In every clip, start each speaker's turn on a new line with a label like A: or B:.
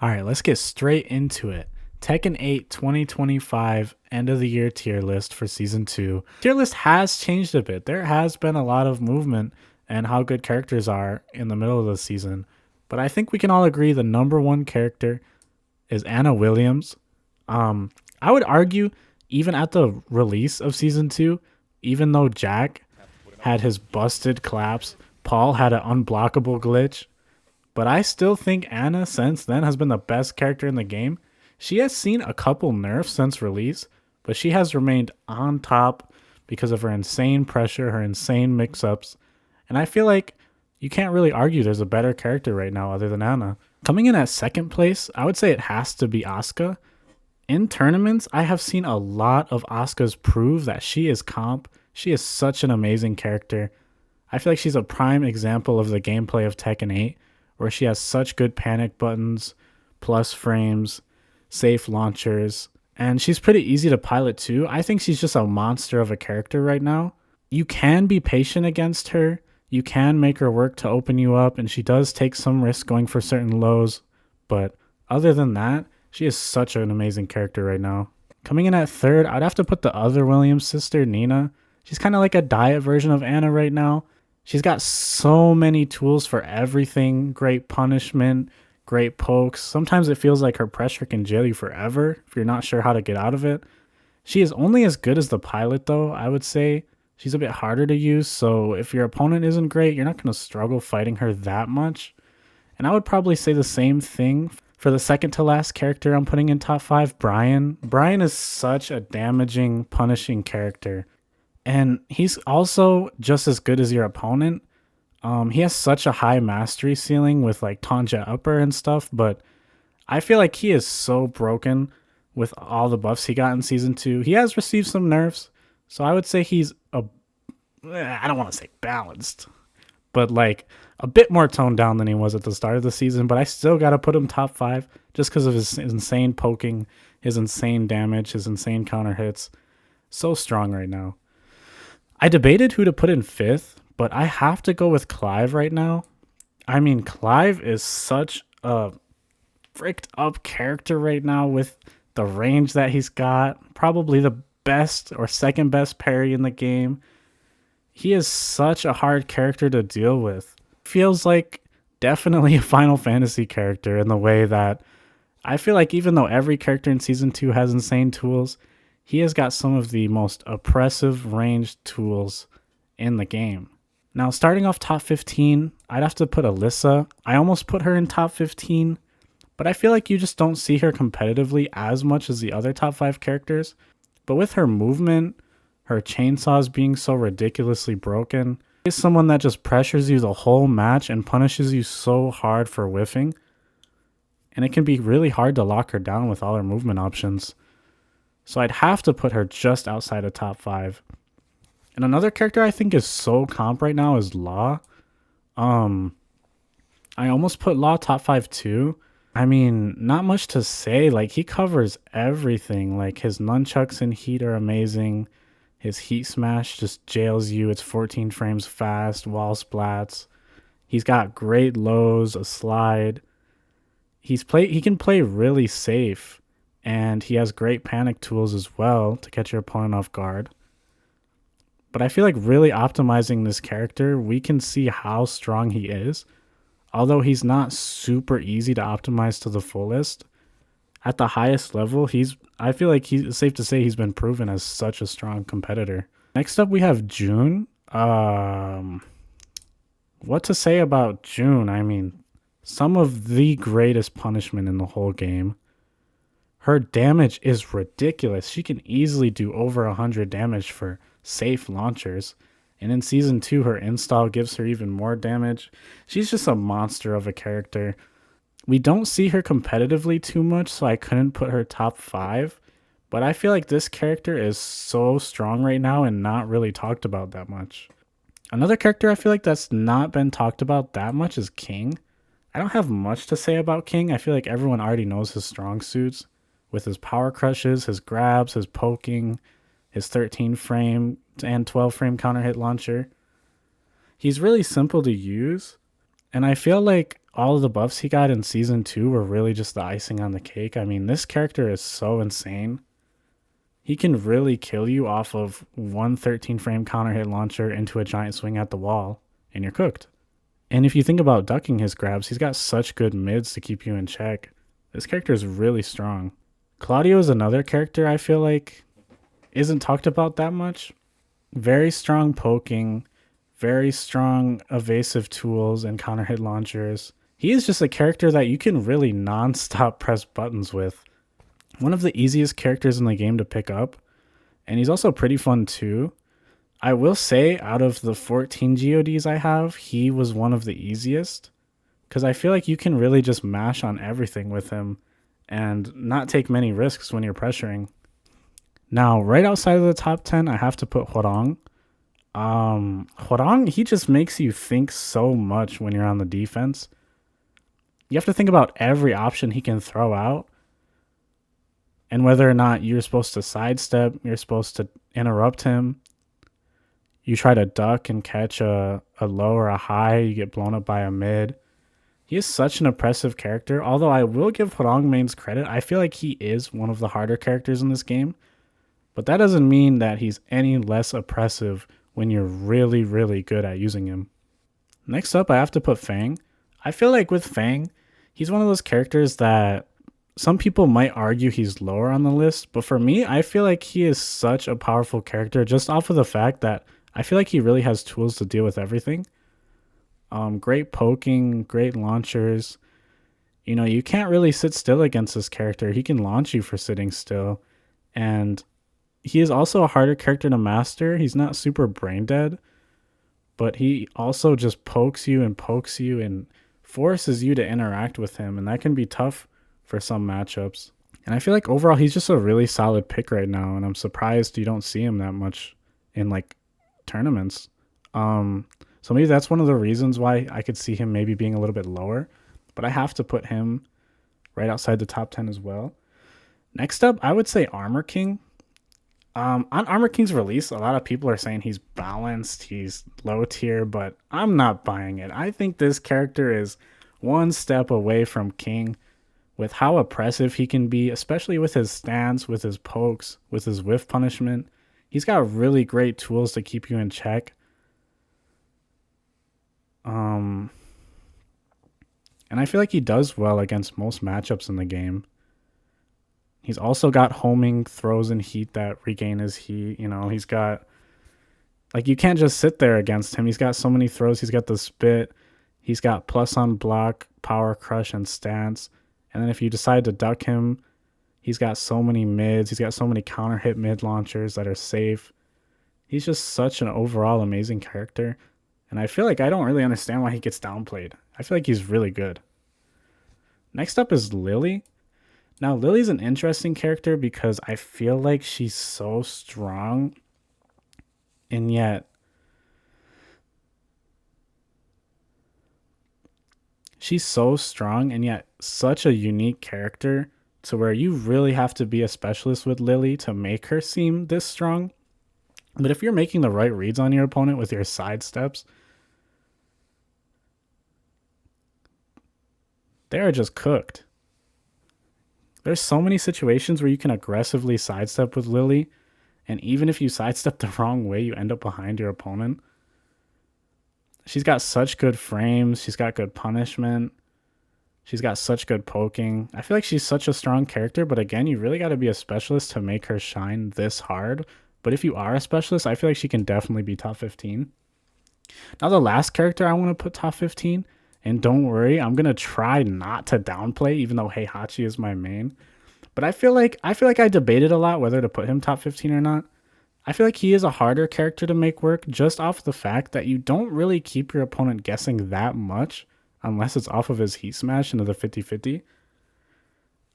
A: All right, let's get straight into it. Tekken 8 2025 end of the year tier list for season 2. Tier list has changed a bit. There has been a lot of movement and how good characters are in the middle of the season. But I think we can all agree the number one character is Anna Williams. Um I would argue even at the release of season 2, even though Jack had his busted collapse, Paul had an unblockable glitch, but I still think Anna since then has been the best character in the game. She has seen a couple nerfs since release, but she has remained on top because of her insane pressure, her insane mix ups. And I feel like you can't really argue there's a better character right now other than Anna. Coming in at second place, I would say it has to be Asuka. In tournaments, I have seen a lot of Asuka's prove that she is comp. She is such an amazing character. I feel like she's a prime example of the gameplay of Tekken 8, where she has such good panic buttons, plus frames, safe launchers, and she's pretty easy to pilot too. I think she's just a monster of a character right now. You can be patient against her. You can make her work to open you up, and she does take some risk going for certain lows. But other than that, she is such an amazing character right now. Coming in at third, I'd have to put the other Williams sister, Nina. She's kind of like a diet version of Anna right now. She's got so many tools for everything. Great punishment, great pokes. Sometimes it feels like her pressure can jail you forever if you're not sure how to get out of it. She is only as good as the pilot, though, I would say. She's a bit harder to use, so if your opponent isn't great, you're not going to struggle fighting her that much. And I would probably say the same thing for the second to last character I'm putting in top 5, Brian. Brian is such a damaging, punishing character. And he's also just as good as your opponent. He has such a high mastery ceiling with like Tanja Upper and stuff, but I feel like he is so broken with all the buffs he got in season 2. He has received some nerfs, so I would say he's I don't want to say balanced, but like a bit more toned down than he was at the start of the season, but I still got to put him top 5 just because of his insane poking, his insane damage, his insane counter hits. So strong right now. I debated who to put in 5th, but I have to go with Clive right now. I mean, Clive is such a fricked up character right now with the range that he's got. Probably the best or second best parry in the game. He is such a hard character to deal with. Feels like definitely a Final Fantasy character in the way that I feel like even though every character in Season 2 has insane tools, he has got some of the most oppressive ranged tools in the game. Now, starting off top 15, I'd have to put Alyssa. I almost put her in top 15, but I feel like you just don't see her competitively as much as the other top 5 characters. But with her movement, her chainsaws being so ridiculously broken, is someone that just pressures you the whole match and punishes you so hard for whiffing. And it can be really hard to lock her down with all her movement options. So I'd have to put her just outside of top 5. And another character I think is so comp right now is Law. I almost put Law top 5 too. I mean, not much to say. Like, he covers everything. Like, his nunchucks and heat are amazing. His heat smash just jails you. It's 14 frames fast, wall splats. He's got great lows, a slide. He can play really safe, and he has great panic tools as well to catch your opponent off guard. But I feel like really optimizing this character, we can see how strong he is. Although he's not super easy to optimize to the fullest, at the highest level, I feel like it's safe to say he's been proven as such a strong competitor. Next up, we have June. What to say about June? I mean, some of the greatest punishment in the whole game. Her damage is ridiculous. She can easily do over 100 damage for safe launchers. And in season 2, her install gives her even more damage. She's just a monster of a character. We don't see her competitively too much, so I couldn't put her top 5. But I feel like this character is so strong right now and not really talked about that much. Another character I feel like that's not been talked about that much is King. I don't have much to say about King. I feel like everyone already knows his strong suits with his power crushes, his grabs, his poking, his 13 frame and 12 frame counter hit launcher. He's really simple to use, and I feel like All of the buffs he got in season 2 were really just the icing on the cake. I mean, this character is so insane. He can really kill you off of one 13 frame counter hit launcher into a giant swing at the wall, and you're cooked. And if you think about ducking his grabs, he's got such good mids to keep you in check. This character is really strong. Claudio is another character I feel like isn't talked about that much. Very strong poking, very strong evasive tools and counter hit launchers. He is just a character that you can really non-stop press buttons with. One of the easiest characters in the game to pick up, and he's also pretty fun too. I will say, out of the 14 GODs I have, he was one of the easiest, because I feel like you can really just mash on everything with him and not take many risks when you're pressuring. Now, right outside of the top 10, I have to put Huarong. Huarong, he just makes you think so much when you're on the defense. You have to think about every option he can throw out and whether or not you're supposed to sidestep, you're supposed to interrupt him. You try to duck and catch a low or a high, you get blown up by a mid. He is such an oppressive character, although I will give Huarong mains credit. I feel like he is one of the harder characters in this game, but that doesn't mean that he's any less oppressive when you're really, really good at using him. Next up, I have to put Fang. I feel like with Fang, he's one of those characters that some people might argue he's lower on the list, but for me, I feel like he is such a powerful character just off of the fact that I feel like he really has tools to deal with everything. Great poking, great launchers. You know, you can't really sit still against this character. He can launch you for sitting still. And he is also a harder character to master. He's not super brain dead, but he also just pokes you and forces you to interact with him. And that can be tough for some matchups. And I feel like overall, he's just a really solid pick right now. And I'm surprised you don't see him that much in like tournaments. So maybe that's one of the reasons why I could see him maybe being a little bit lower, but I have to put him right outside the top 10 as well. Next up, I would say Armor King. On Armor King's release, a lot of people are saying he's balanced, he's low tier, but I'm not buying it. I think this character is one step away from King with how oppressive he can be, especially with his stance, with his pokes, with his whiff punishment. He's got really great tools to keep you in check. And I feel like he does well against most matchups in the game. He's also got homing throws and heat that regain his heat. You know, he's got, like, you can't just sit there against him. He's got so many throws. He's got the spit. He's got plus on block, power crush, and stance. And then if you decide to duck him, he's got so many mids. He's got so many counter hit mid launchers that are safe. He's just such an overall amazing character. And I feel like I don't really understand why he gets downplayed. I feel like he's really good. Next up is Lily. Now, Lily's an interesting character because I feel like she's so strong, and yet such a unique character to where you really have to be a specialist with Lily to make her seem this strong. But if you're making the right reads on your opponent with your side steps, they're just cooked. There's so many situations where you can aggressively sidestep with Lily, and even if you sidestep the wrong way, you end up behind your opponent. She's got such good frames. She's got good punishment. She's got such good poking. I feel like she's such a strong character, but again, you really got to be a specialist to make her shine this hard. But if you are a specialist, I feel like she can definitely be top 15. Now, the last character I want to put top 15, and don't worry, I'm going to try not to downplay, even though Heihachi is my main. But I feel like I debated a lot whether to put him top 15 or not. I feel like he is a harder character to make work just off the fact that you don't really keep your opponent guessing that much unless it's off of his heat smash into the 50-50.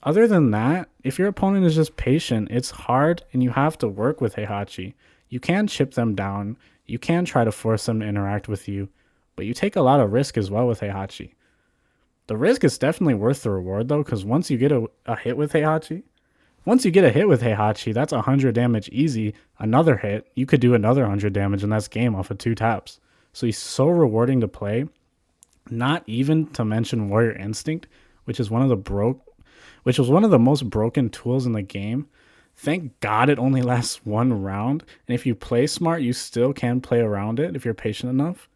A: Other than that, if your opponent is just patient, it's hard and you have to work with Heihachi. You can chip them down. You can try to force them to interact with you, but you take a lot of risk as well with Heihachi. The risk is definitely worth the reward though, because once you get a hit with Heihachi, that's 100 damage easy. Another hit, you could do another 100 damage, and that's game off of 2 taps. So he's so rewarding to play. Not even to mention Warrior Instinct, which is one of the which was one of the most broken tools in the game. Thank God it only lasts one round, and if you play smart, you still can play around it if you're patient enough.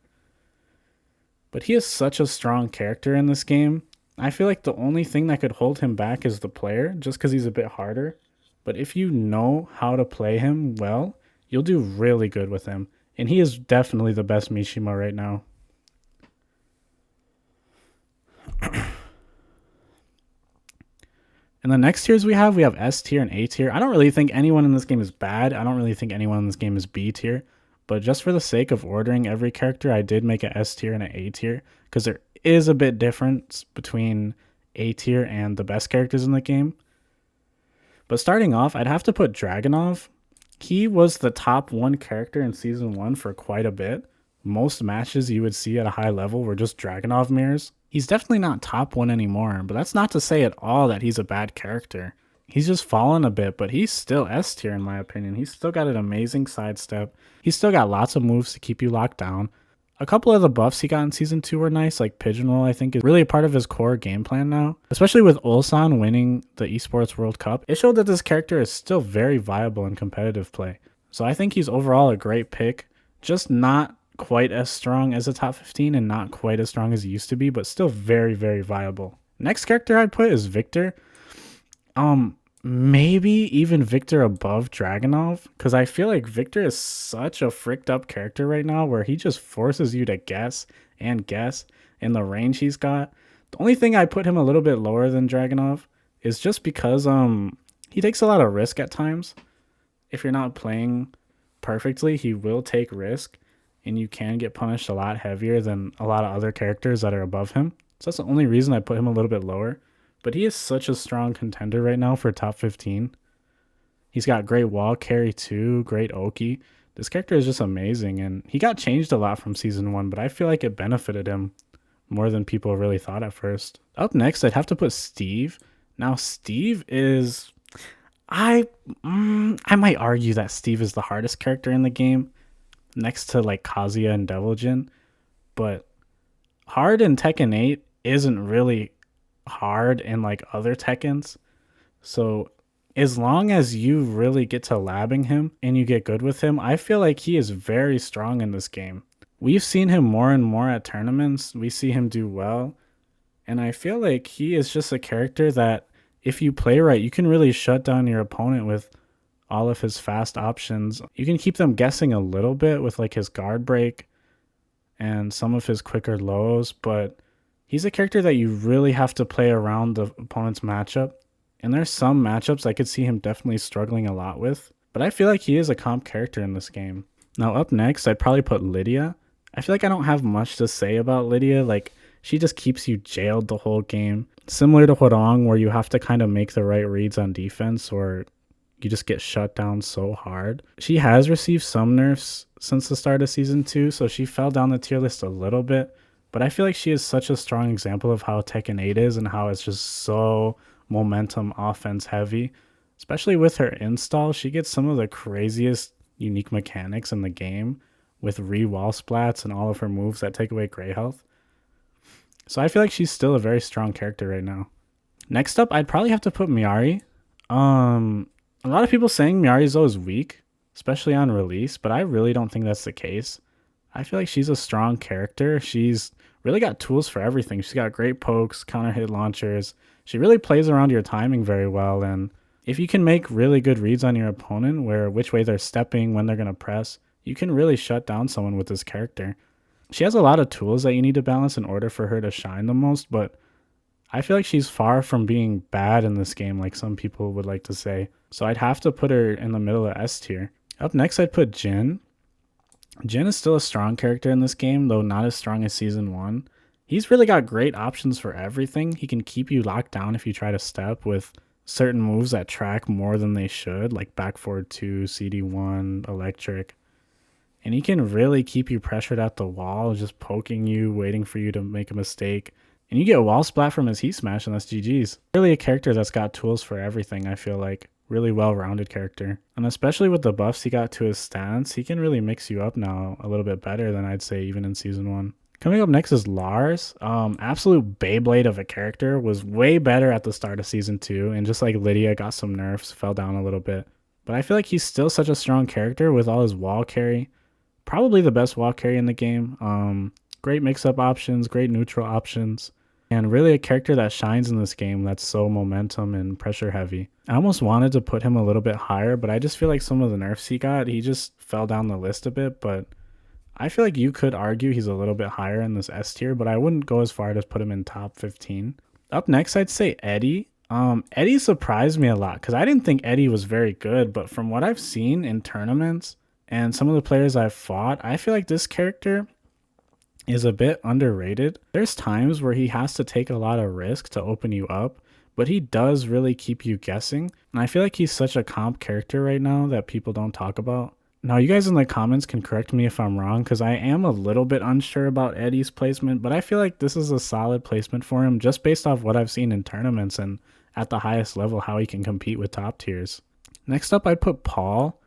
A: But he is such a strong character in this game. I feel like the only thing that could hold him back is the player, just because he's a bit harder. But if you know how to play him well, you'll do really good with him. And he is definitely the best Mishima right now. And the next tiers we have S tier and A tier. I don't really think anyone in this game is bad. I don't really think anyone in this game is B tier. But just for the sake of ordering every character, I did make an S tier and an A tier because there is a bit difference between A tier and the best characters in the game. But starting off, I'd have to put Dragunov. He was the top one character in Season 1 for quite a bit. Most matches you would see at a high level were just Dragunov mirrors. He's definitely not top one anymore, but that's not to say at all that he's a bad character. He's just fallen a bit, but he's still S tier in my opinion. He's still got an amazing sidestep. He's still got lots of moves to keep you locked down. A couple of the buffs he got in Season 2 were nice, like Pigeonhole I think is really a part of his core game plan now. Especially with Ulsan winning the Esports World Cup, it showed that this character is still very viable in competitive play. So I think he's overall a great pick, just not quite as strong as a top 15 and not quite as strong as he used to be, but still very, very viable. Next character I'd put is Victor. Maybe even Victor above Dragunov, because I feel like Victor is such a fricked up character right now where he just forces you to guess and guess in the range he's got. The only thing I put him a little bit lower than Dragunov is just because he takes a lot of risk at times. If you're not playing perfectly, he will take risk, and you can get punished a lot heavier than a lot of other characters that are above him. So that's the only reason I put him a little bit lower. But he is such a strong contender right now for top 15. He's got great wall carry too, great Oki. This character is just amazing, and he got changed a lot from Season 1, but I feel like it benefited him more than people really thought at first. Up next, I'd have to put Steve. Now, Steve is... I might argue that Steve is the hardest character in the game, next to like Kazuya and Deviljin, but hard in Tekken 8 isn't really hard in like other Tekkens. So as long as you really get to labbing him and you get good with him, I feel like he is very strong in this game. We've seen him more and more at tournaments. We see him do well. And I feel like he is just a character that if you play right, you can really shut down your opponent with all of his fast options. You can keep them guessing a little bit with like his guard break and some of his quicker lows, but he's a character that you really have to play around the opponent's matchup. And there's some matchups I could see him definitely struggling a lot with, but I feel like he is a comp character in this game. Now up next, I'd probably put Lydia. I feel like I don't have much to say about Lydia. Like, she just keeps you jailed the whole game. Similar to Hwoarang, where you have to kind of make the right reads on defense or you just get shut down so hard. She has received some nerfs since the start of Season 2, so she fell down the tier list a little bit. But I feel like she is such a strong example of how Tekken 8 is and how it's just so momentum offense heavy. Especially with her install, she gets some of the craziest unique mechanics in the game with re-wall splats and all of her moves that take away gray health. So I feel like she's still a very strong character right now. Next up, I'd probably have to put Miari. A lot of people saying Miarizo is weak, especially on release, but I really don't think that's the case. I feel like she's a strong character. She's really got tools for everything. She's got great pokes, counter hit launchers. She really plays around your timing very well, and if you can make really good reads on your opponent, where which way they're stepping, when they're going to press, you can really shut down someone with this character. She has a lot of tools that you need to balance in order for her to shine the most, but I feel like she's far from being bad in this game like some people would like to say. So I'd have to put her in the middle of S tier. Up next, I'd put Jin. Jin is still a strong character in this game, though not as strong as Season 1. He's really got great options for everything. He can keep you locked down if you try to step with certain moves that track more than they should, like back forward 2, CD1, electric. And he can really keep you pressured at the wall, just poking you, waiting for you to make a mistake. And you get a wall splat from his heat smash, and that's GG's. Really a character that's got tools for everything, I feel like. Really well-rounded character. And especially with the buffs he got to his stance, he can really mix you up now a little bit better than I'd say even in Season 1. Coming up next is Lars. Absolute Beyblade of a character, was way better at the start of season 2, and just like Lydia, got some nerfs, fell down a little bit. But I feel like he's still such a strong character with all his wall carry. Probably the best wall carry in the game. Great mix-up options, great neutral options, and really a character that shines in this game that's so momentum and pressure heavy. I almost wanted to put him a little bit higher, but I just feel like some of the nerfs he got, he just fell down the list a bit, but I feel like you could argue he's a little bit higher in this S tier, but I wouldn't go as far as put him in top 15. Up next, I'd say Eddie. Eddie surprised me a lot because I didn't think Eddie was very good, but from what I've seen in tournaments and some of the players I've fought, I feel like this character is a bit underrated. There's times where he has to take a lot of risk to open you up, but he does really keep you guessing. And I feel like he's such a comp character right now that people don't talk about. Now, you guys in the comments can correct me if I'm wrong, because I am a little bit unsure about Eddie's placement, but I feel like this is a solid placement for him just based off what I've seen in tournaments and at the highest level, how he can compete with top tiers. Next up, I'd put Paul.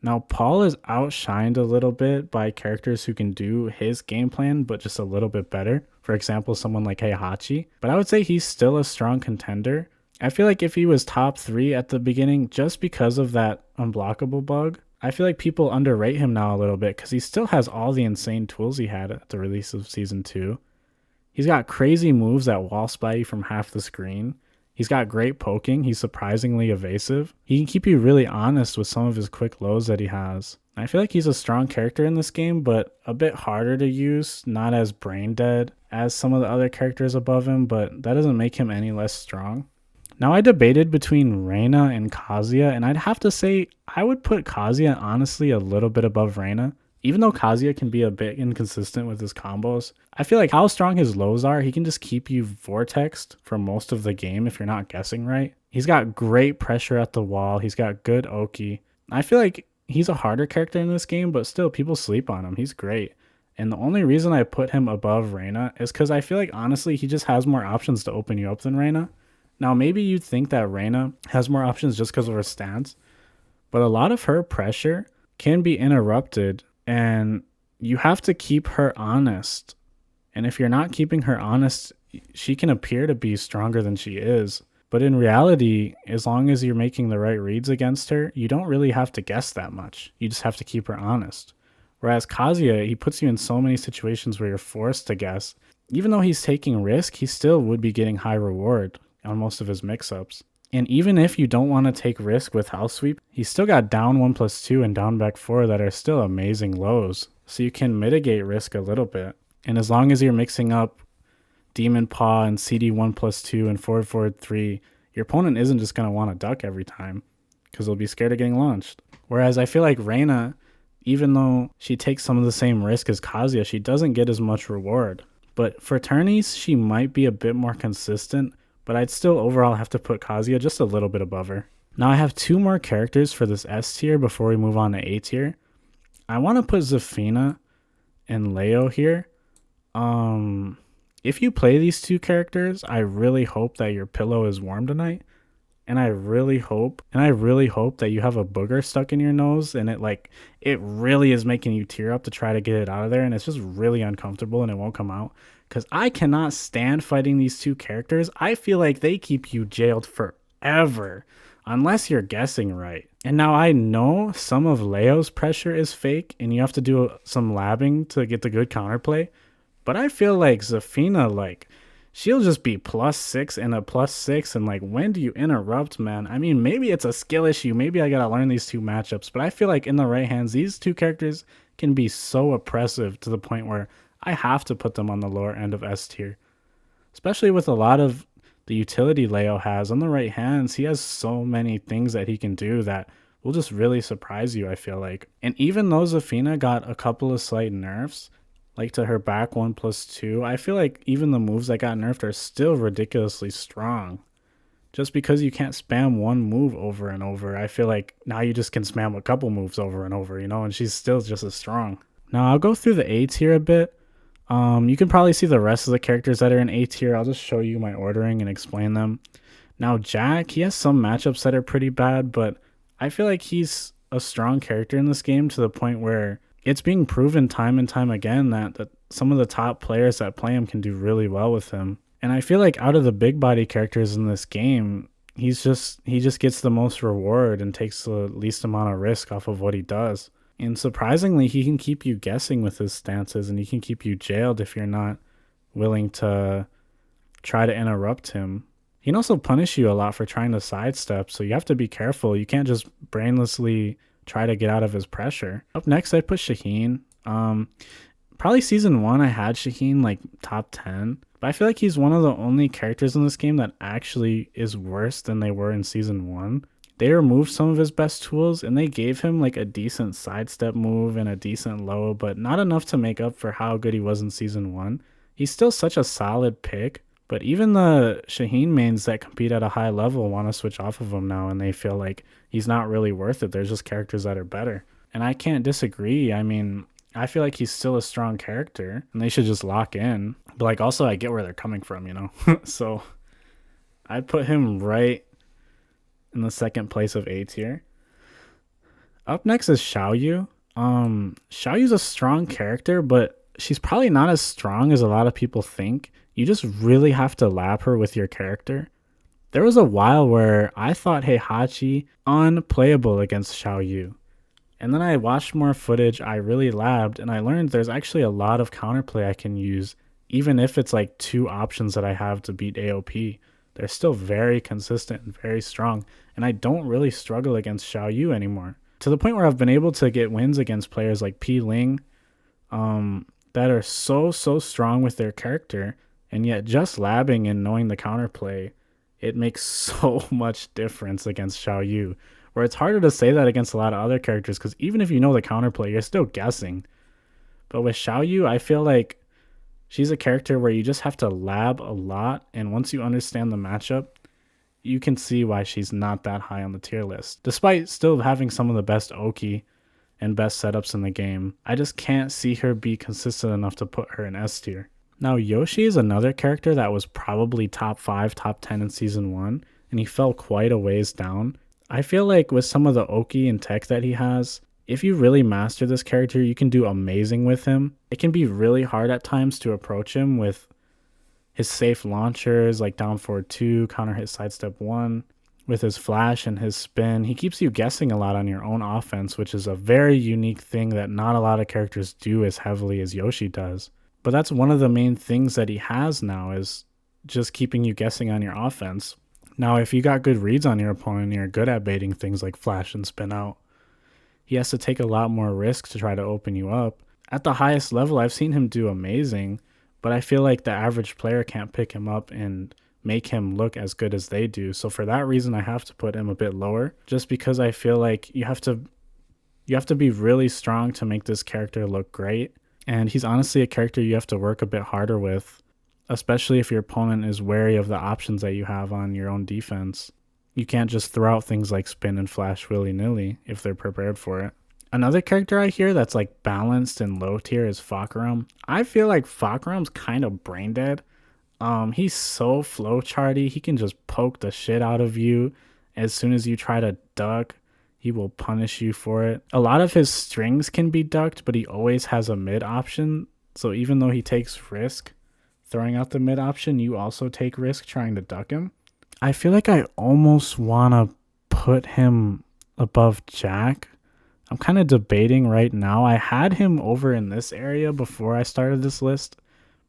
A: Now, Paul is outshined a little bit by characters who can do his game plan, but just a little bit better. For example, someone like Heihachi. But I would say he's still a strong contender. I feel like if he was top 3 at the beginning, just because of that unblockable bug, I feel like people underrate him now a little bit because he still has all the insane tools he had at the release of Season 2. He's got crazy moves that wall splat you from half the screen. He's got great poking. He's surprisingly evasive. He can keep you really honest with some of his quick lows that he has. I feel like he's a strong character in this game, but a bit harder to use, not as brain dead as some of the other characters above him, but that doesn't make him any less strong. Now, I debated between Reina and Kazuya, and I'd have to say I would put Kazuya honestly a little bit above Reina. Even though Kazuya can be a bit inconsistent with his combos, I feel like how strong his lows are, he can just keep you vortexed for most of the game if you're not guessing right. He's got great pressure at the wall. He's got good Oki. I feel like he's a harder character in this game, but still people sleep on him. He's great. And the only reason I put him above Reina is because I feel like honestly he just has more options to open you up than Reina. Now, maybe you'd think that Reina has more options just because of her stance, but a lot of her pressure can be interrupted, and you have to keep her honest. And if you're not keeping her honest, she can appear to be stronger than she is. But in reality, as long as you're making the right reads against her, you don't really have to guess that much. You just have to keep her honest. Whereas Kazuya, he puts you in so many situations where you're forced to guess. Even though he's taking risk, he still would be getting high reward on most of his mix-ups. And even if you don't want to take risk with House Sweep, he's still got down 1+2 and down back 4 that are still amazing lows. So you can mitigate risk a little bit. And as long as you're mixing up Demon Paw and CD 1+2 and forward 3, your opponent isn't just going to want to duck every time because they'll be scared of getting launched. Whereas I feel like Reina, even though she takes some of the same risk as Kazuya, she doesn't get as much reward. But for tourneys, she might be a bit more consistent, but I'd still overall have to put Kazuya just a little bit above her. Now I have 2 more characters for this S tier before we move on to A tier. I want to put Zafina and Leo here. If you play these 2 characters, I really hope that your pillow is warm tonight. And I really hope that you have a booger stuck in your nose and it really is making you tear up to try to get it out of there, and it's just really uncomfortable and it won't come out. Because I cannot stand fighting these 2 characters. I feel like they keep you jailed forever unless you're guessing right. And now I know some of Leo's pressure is fake and you have to do some labbing to get the good counterplay. But I feel like Zafina, she'll just be +6 and a +6. And when do you interrupt, man? I mean, maybe it's a skill issue. Maybe I got to learn these 2 matchups. But I feel like in the right hands, these 2 characters can be so oppressive to the point where I have to put them on the lower end of S tier. Especially with a lot of the utility Leo has. On the right hands, he has so many things that he can do that will just really surprise you, I feel like. And even though Zafina got a couple of slight nerfs, like to her back 1+2, I feel like even the moves that got nerfed are still ridiculously strong. Just because you can't spam one move over and over, I feel like now you just can spam a couple moves over and over, and she's still just as strong. Now I'll go through the A tier a bit. You can probably see the rest of the characters that are in A tier. I'll just show you my ordering and explain them. Now Jack, he has some matchups that are pretty bad, but I feel like he's a strong character in this game to the point where it's being proven time and time again that some of the top players that play him can do really well with him. And I feel like out of the big body characters in this game, he just gets the most reward and takes the least amount of risk off of what he does. And surprisingly, he can keep you guessing with his stances, and he can keep you jailed if you're not willing to try to interrupt him. He can also punish you a lot for trying to sidestep, so you have to be careful. You can't just brainlessly try to get out of his pressure. Up next, I put Shaheen. Probably season 1, I had Shaheen like top 10, but I feel like he's one of the only characters in this game that actually is worse than they were in season 1. They removed some of his best tools and they gave him like a decent sidestep move and a decent low, but not enough to make up for how good he was in season 1. He's still such a solid pick, but even the Shaheen mains that compete at a high level want to switch off of him now, and they feel like he's not really worth it. There's just characters that are better. And I can't disagree. I mean, I feel like he's still a strong character and they should just lock in. But like also I get where they're coming from, you know? So I'd put him right in the second place of A tier. Up next is Xiaoyu. Xiaoyu's a strong character, but she's probably not as strong as a lot of people think. You just really have to lab her with your character. There was a while where I thought Heihachi unplayable against Xiaoyu. And then I watched more footage, I really labbed, and I learned there's actually a lot of counterplay I can use, even if it's like 2 options that I have to beat AOP. They're still very consistent and very strong, and I don't really struggle against Xiaoyu anymore. To the point where I've been able to get wins against players like P Ling that are so strong with their character, and yet just labbing and knowing the counterplay, it makes so much difference against Xiaoyu. Where it's harder to say that against a lot of other characters, because even if you know the counterplay, you're still guessing. But with Xiaoyu, I feel like she's a character where you just have to lab a lot, and once you understand the matchup, you can see why she's not that high on the tier list. Despite still having some of the best Oki and best setups in the game, I just can't see her be consistent enough to put her in S tier. Now Yoshi is another character that was probably top 5, top 10 in season 1, and he fell quite a ways down. I feel like with some of the Oki and tech that he has, if you really master this character, you can do amazing with him. It can be really hard at times to approach him with his safe launchers like down forward 2, counter hit sidestep 1. With his flash and his spin, he keeps you guessing a lot on your own offense, which is a very unique thing that not a lot of characters do as heavily as Yoshi does. But that's one of the main things that he has now, is just keeping you guessing on your offense. Now, if you got good reads on your opponent and you're good at baiting things like flash and spin out, he has to take a lot more risk to try to open you up. At the highest level, I've seen him do amazing, but I feel like the average player can't pick him up and make him look as good as they do. So for that reason, I have to put him a bit lower, just because I feel like you have to be really strong to make this character look great. And he's honestly a character you have to work a bit harder with, especially if your opponent is wary of the options that you have on your own defense. You can't just throw out things like spin and flash willy-nilly if they're prepared for it. Another character I hear that's like balanced and low tier is Fakaram. I feel like Fakaram's kind of brain dead. He's so flowcharty. He can just poke the shit out of you. As soon as you try to duck, he will punish you for it. A lot of his strings can be ducked, but he always has a mid option. So even though he takes risk throwing out the mid option, you also take risk trying to duck him. I feel like I almost want to put him above Jack. I'm kind of debating right now. I had him over in this area before I started this list,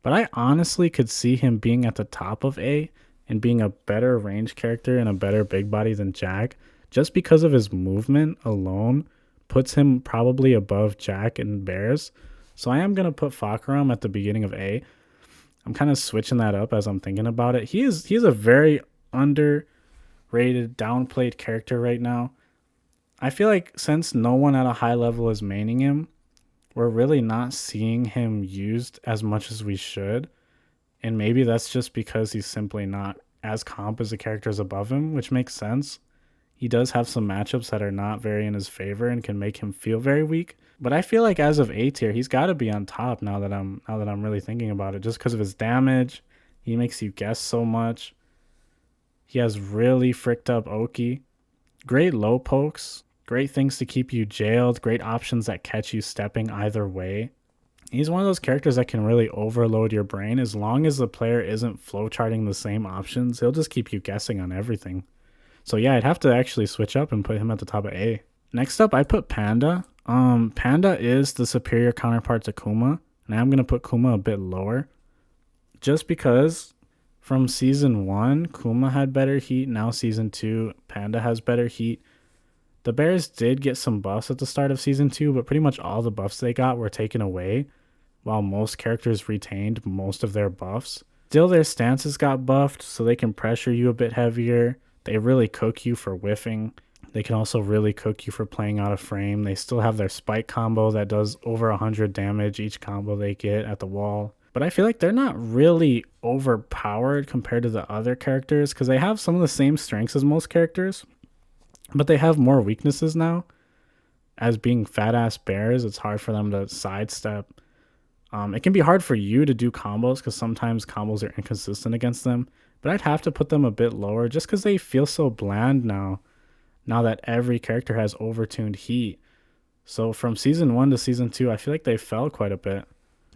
A: but I honestly could see him being at the top of A and being a better range character and a better big body than Jack, just because of his movement alone puts him probably above Jack and Bears. So I am going to put Fakaram at the beginning of A. I'm kind of switching that up as I'm thinking about it. He's a very underrated, downplayed character right now. I feel like since no one at a high level is maining him, we're really not seeing him used as much as we should. And maybe that's just because he's simply not as comp as the characters above him, which makes sense. He does have some matchups that are not very in his favor and can make him feel very weak. But I feel like as of A tier, he's got to be on top now that I'm really thinking about it, just because of his damage. He makes you guess so much. He has really fricked up Oki. Great low pokes. Great things to keep you jailed, great options that catch you stepping either way. He's one of those characters that can really overload your brain. As long as the player isn't flowcharting the same options, he'll just keep you guessing on everything. So yeah, I'd have to actually switch up and put him at the top of A. Next up, I put Panda. Panda is the superior counterpart to Kuma, and I'm gonna put Kuma a bit lower, just because from season 1, Kuma had better heat. Now season 2, Panda has better heat. The Bears did get some buffs at the start of season 2, but pretty much all the buffs they got were taken away, while most characters retained most of their buffs. Still, their stances got buffed, so they can pressure you a bit heavier. They really cook you for whiffing. They can also really cook you for playing out of frame. They still have their spike combo that does over 100 damage each combo they get at the wall. But I feel like they're not really overpowered compared to the other characters, because they have some of the same strengths as most characters, but they have more weaknesses now. As being fat ass bears, it's hard for them to sidestep. It can be hard for you to do combos because sometimes combos are inconsistent against them, but I'd have to put them a bit lower just because they feel so bland now that every character has overtuned heat. So from season 1 to season 2, I feel like they fell quite a bit.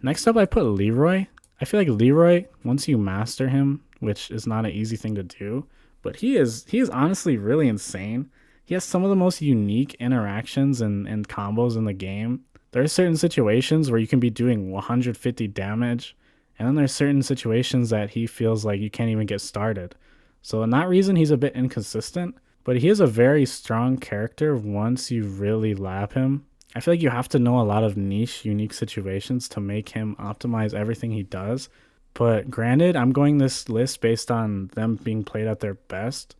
A: Next up, I put Leroy. I feel like Leroy, once you master him, which is not an easy thing to do, but he is honestly really insane. He has some of the most unique interactions and combos in the game. There are certain situations where you can be doing 150 damage, and then there's certain situations that he feels like you can't even get started. So in that reason, he's a bit inconsistent, but he is a very strong character once you really lab him. I feel like you have to know a lot of niche, unique situations to make him optimize everything he does. But granted, I'm going this list based on them being played at their best.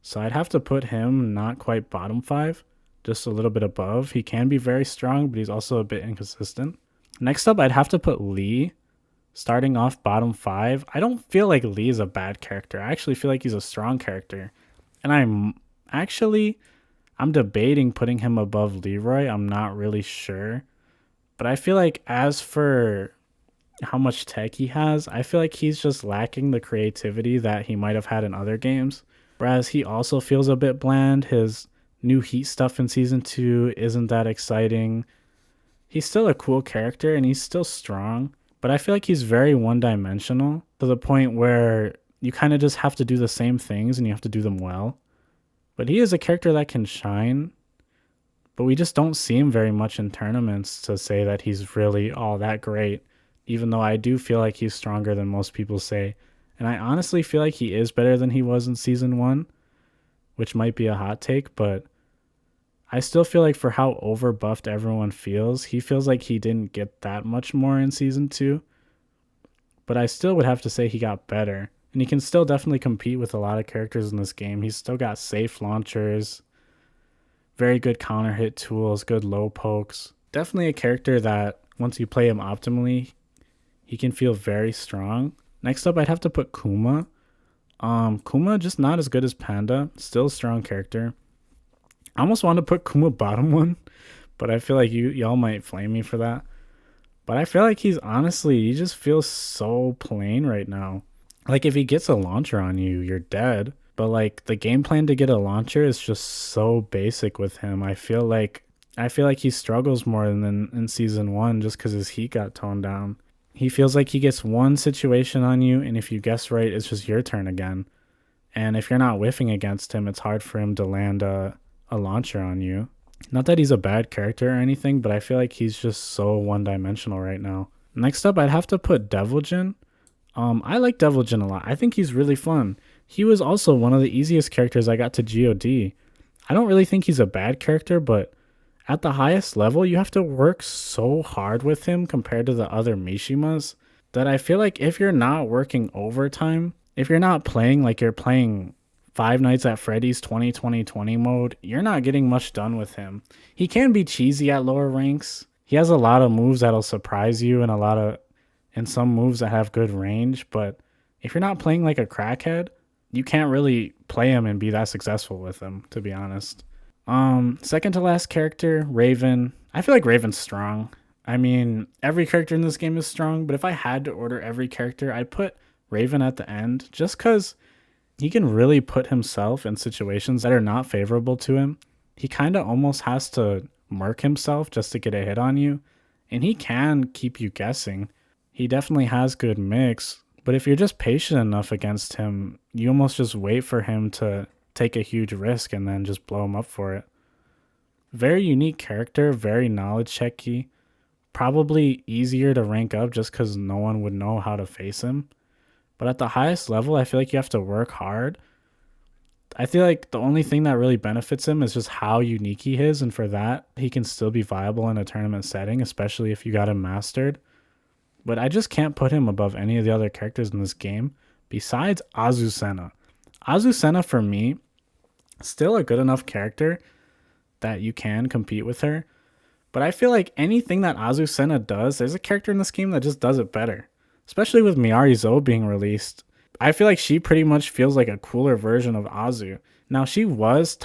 A: So I'd have to put him not quite bottom 5, just a little bit above. He can be very strong, but he's also a bit inconsistent. Next up, I'd have to put Lee, starting off bottom 5. I don't feel like Lee is a bad character. I actually feel like he's a strong character. And I'm debating putting him above Leroy. I'm not really sure. But I feel like as for how much tech he has, I feel like he's just lacking the creativity that he might have had in other games. Whereas he also feels a bit bland. His new heat stuff in season 2 isn't that exciting. He's still a cool character and he's still strong, but I feel like he's very one-dimensional to the point where you kind of just have to do the same things and you have to do them well. But he is a character that can shine, but we just don't see him very much in tournaments to say that he's really all that great, even though I do feel like he's stronger than most people say. And I honestly feel like he is better than he was in season 1, which might be a hot take, but I still feel like for how overbuffed everyone feels, he feels like he didn't get that much more in season 2. But I still would have to say he got better. And he can still definitely compete with a lot of characters in this game. He's still got safe launchers, very good counter hit tools, good low pokes. Definitely a character that once you play him optimally, he can feel very strong. Next up, I'd have to put Kuma. Kuma just not as good as Panda. Still a strong character. I almost want to put Kuma bottom 1, but I feel like y'all might flame me for that. But I feel like he just feels so plain right now. Like if he gets a launcher on you, you're dead. But like the game plan to get a launcher is just so basic with him. I feel like he struggles more than in season 1 just because his heat got toned down. He feels like he gets one situation on you, and if you guess right, it's just your turn again. And if you're not whiffing against him, it's hard for him to land a launcher on you. Not that he's a bad character or anything, but I feel like he's just so one-dimensional right now. Next up, I'd have to put Deviljin. I like Deviljin a lot. I think he's really fun. He was also one of the easiest characters I got to GOD. I don't really think he's a bad character, but at the highest level, you have to work so hard with him compared to the other Mishimas that I feel like if you're not working overtime, if you're not playing like you're playing Five Nights at Freddy's 20-20-20 mode, you're not getting much done with him. He can be cheesy at lower ranks. He has a lot of moves that'll surprise you and some moves that have good range, but if you're not playing like a crackhead, you can't really play him and be that successful with him, to be honest. Second to last character, Raven. I feel like Raven's strong. I mean, every character in this game is strong, but if I had to order every character, I'd put Raven at the end just because he can really put himself in situations that are not favorable to him. he kind of almost has to murk himself just to get a hit on you. And he can keep you guessing. He definitely has good mix. But if you're just patient enough against him, you almost just wait for him to take a huge risk and then just blow him up for it. Very unique character, very knowledge checky. Probably easier to rank up just because no one would know how to face him. But at the highest level, I feel like you have to work hard. I feel like the only thing that really benefits him is just how unique he is. And for that, he can still be viable in a tournament setting, especially if you got him mastered. But I just can't put him above any of the other characters in this game besides Azucena. Azucena, for me, still a good enough character that you can compete with her. But I feel like anything that Azucena does, there's a character in this game that just does it better. Especially with Miari Zo being released. I feel like she pretty much feels like a cooler version of Azu. Now, she was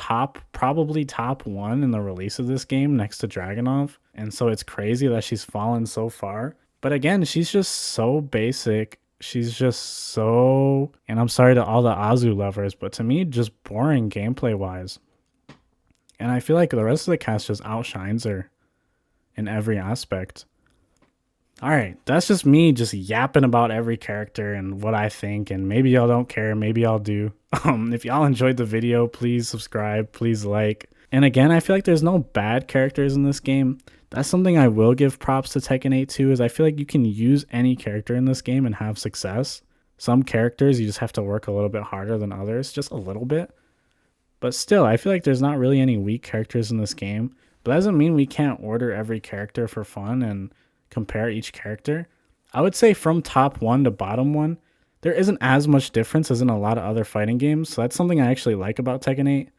A: probably top 1 in the release of this game next to Dragunov. And so it's crazy that she's fallen so far. But again, she's just so basic. She's just so, and I'm sorry to all the Azu lovers, but to me, just boring gameplay wise. And I feel like the rest of the cast just outshines her in every aspect. All right, that's just me just yapping about every character and what I think, and maybe y'all don't care, maybe y'all do. If y'all enjoyed the video, please subscribe, please like. And again, I feel like there's no bad characters in this game. That's something I will give props to Tekken 8 too, is I feel like you can use any character in this game and have success. Some characters you just have to work a little bit harder than others, just a little bit. But still, I feel like there's not really any weak characters in this game. But that doesn't mean we can't order every character for fun and compare each character. I would say from top 1 to bottom 1, there isn't as much difference as in a lot of other fighting games. So that's something I actually like about Tekken 8.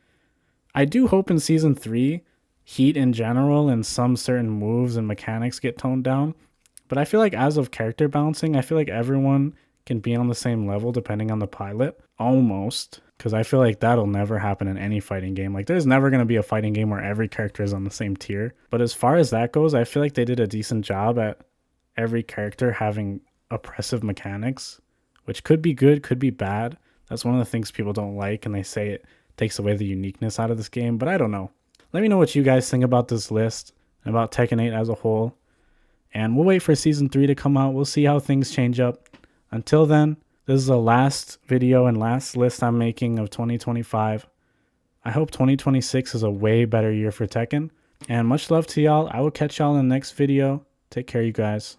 A: I do hope in Season 3, heat in general and some certain moves and mechanics get toned down. But I feel like as of character balancing, I feel like everyone can be on the same level depending on the pilot. Almost. Because I feel like that'll never happen in any fighting game. Like, there's never going to be a fighting game where every character is on the same tier. But as far as that goes, I feel like they did a decent job at every character having oppressive mechanics, which could be good, could be bad. That's one of the things people don't like, and they say it takes away the uniqueness out of this game. But I don't know. Let me know what you guys think about this list and about Tekken 8 as a whole. And we'll wait for Season 3 to come out. We'll see how things change up. Until then, this is the last video and last list I'm making of 2025. I hope 2026 is a way better year for Tekken. And much love to y'all. I will catch y'all in the next video. Take care, you guys.